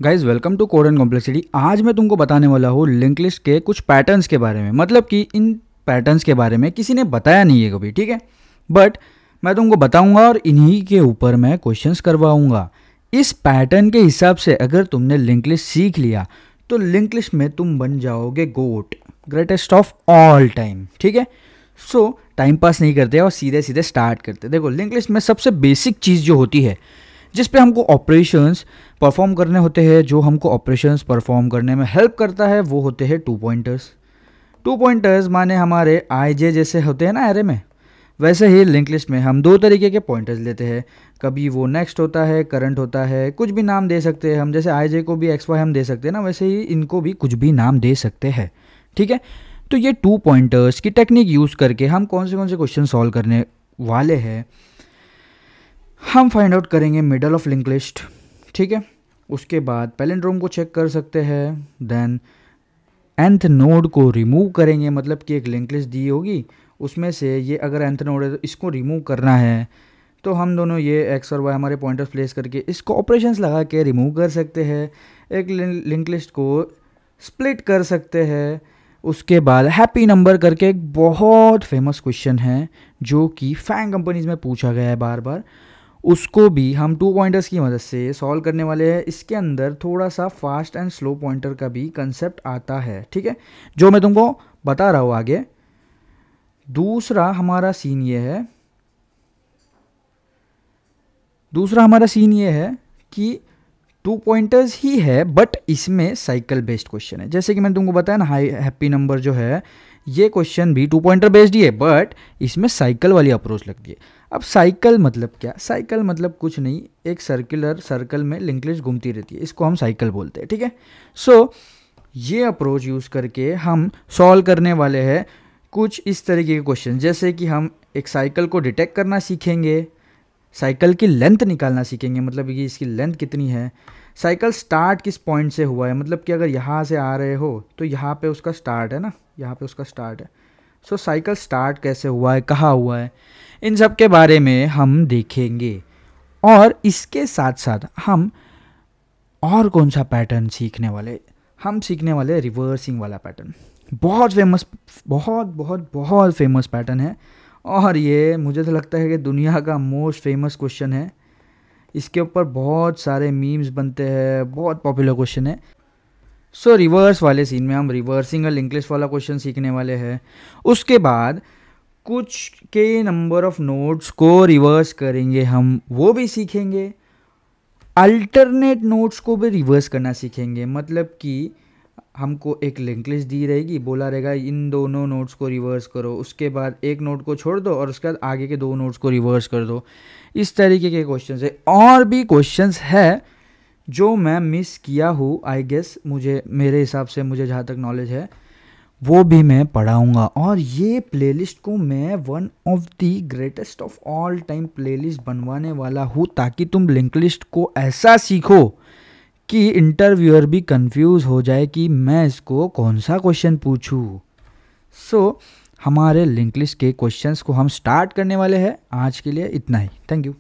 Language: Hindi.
Guys welcome to code and complexity. आज मैं तुमको बताने वाला हूँ लिंक लिस्ट के कुछ पैटर्न्स के बारे में। मतलब कि इन पैटर्न्स के बारे में किसी ने बताया नहीं है कभी, ठीक है। बट मैं तुमको बताऊंगा और इन्हीं के ऊपर मैं क्वेश्चंस करवाऊंगा। इस पैटर्न के हिसाब से अगर तुमने लिंक लिस्ट सीख लिया तो लिंक लिस्ट में तुम बन जाओगे गोट, ग्रेटेस्ट ऑफ ऑल टाइम, ठीक है। सो टाइम पास नहीं करते और सीधे सीधे स्टार्ट करते। देखो, लिंक लिस्ट में सबसे बेसिक चीज़ जो होती है जिस पे हमको ऑपरेशंस परफॉर्म करने होते हैं, जो हमको ऑपरेशंस परफॉर्म करने में हेल्प करता है, वो होते हैं टू पॉइंटर्स। टू पॉइंटर्स माने हमारे आई जे जैसे होते हैं ना एरे में, वैसे ही लिंक लिस्ट में हम दो तरीके के पॉइंटर्स लेते हैं। कभी वो नेक्स्ट होता है, करंट होता है, कुछ भी नाम दे सकते हैं हम। जैसे आई जे को भी एक्स वाई हम दे सकते हैं ना, वैसे ही इनको भी कुछ भी नाम दे सकते हैं, ठीक है। तो ये टू पॉइंटर्स की टेक्निक यूज़ करके हम कौन से क्वेश्चन सॉल्व करने वाले हैं, हम फाइंड आउट करेंगे मिडल ऑफ लिंक लिस्ट, ठीक है। उसके बाद पैलिंड्रोम को चेक कर सकते हैं, देन nth नोड को रिमूव करेंगे। मतलब कि एक लिंक लिस्ट दी होगी, उसमें से ये अगर nth नोड है तो इसको रिमूव करना है, तो हम दोनों ये एक्स और वाई हमारे पॉइंटर्स प्लेस करके इसको ऑपरेशंस लगा के रिमूव कर सकते हैं। एक लिंक लिस्ट को स्प्लिट कर सकते हैं। उसके बाद हैप्पी नंबर करके एक बहुत फेमस क्वेश्चन है जो कि फैंग कंपनीज में पूछा गया है बार बार, उसको भी हम टू पॉइंटर्स की मदद से सॉल्व करने वाले हैं। इसके अंदर थोड़ा सा फास्ट एंड स्लो पॉइंटर का भी कंसेप्ट आता है, ठीक है, जो मैं तुमको बता रहा हूँ आगे। दूसरा हमारा सीन ये है कि टू पॉइंटर्स ही है, बट इसमें साइकिल बेस्ड क्वेश्चन है। जैसे कि मैंने तुमको बताया ना, हैप्पी नंबर जो है ये क्वेश्चन भी टू पॉइंटर बेस्ड ही है, बट इसमें साइकिल वाली अप्रोच लगती है। अब साइकिल मतलब क्या? साइकिल मतलब कुछ नहीं, एक सर्कुलर सर्कल में लिंक लिस्ट घूमती रहती है, इसको हम साइकिल बोलते हैं, ठीक है। सो ये अप्रोच यूज़ करके हम सॉल्व करने वाले हैं कुछ इस तरीके के क्वेश्चन। जैसे कि हम एक साइकिल को डिटेक्ट करना सीखेंगे, साइकिल की लेंथ निकालना सीखेंगे, मतलब कि इसकी लेंथ कितनी है, साइकिल स्टार्ट किस पॉइंट से हुआ है, मतलब कि अगर यहाँ से आ रहे हो तो यहाँ पे उसका स्टार्ट है ना, यहाँ पे उसका स्टार्ट है। सो साइकिल स्टार्ट कैसे हुआ है, कहाँ हुआ है, इन सब के बारे में हम देखेंगे। और इसके साथ साथ हम और कौन सा पैटर्न सीखने वाले, हम सीखने वाले रिवर्सिंग वाला पैटर्न। बहुत फेमस, बहुत फेमस पैटर्न है, और ये मुझे तो लगता है कि दुनिया का मोस्ट फेमस क्वेश्चन है। इसके ऊपर बहुत सारे मीम्स बनते हैं, बहुत पॉपुलर क्वेश्चन है। सो रिवर्स वाले सीन में हम रिवर्सिंग और लिंक लिस्ट वाला क्वेश्चन सीखने वाले हैं। उसके बाद कुछ के नंबर ऑफ नोड्स को रिवर्स करेंगे हम, वो भी सीखेंगे। अल्टरनेट नोड्स को भी रिवर्स करना सीखेंगे। मतलब कि हमको एक लिंक लिस्ट दी रहेगी, बोला रहेगा इन दोनों नोड्स को रिवर्स करो, उसके बाद एक नोड को छोड़ दो और उसके बाद आगे के दो नोड्स को रिवर्स कर दो। इस तरीके के क्वेश्चंस है। और भी क्वेश्चंस है जो मैं मिस किया हूँ, आई गेस, मेरे हिसाब से, मुझे जहाँ तक नॉलेज है वो भी मैं पढ़ाऊँगा। और ये प्लेलिस्ट को मैं one of the greatest of all time playlist बनवाने वाला हूँ, ताकि तुम लिंक लिस्ट को ऐसा सीखो कि इंटरव्यूअर भी कंफ्यूज हो जाए कि मैं इसको कौन सा क्वेश्चन पूछूं। सो हमारे लिंक लिस्ट के क्वेश्चंस को हम स्टार्ट करने वाले हैं। आज के लिए इतना ही, थैंक यू।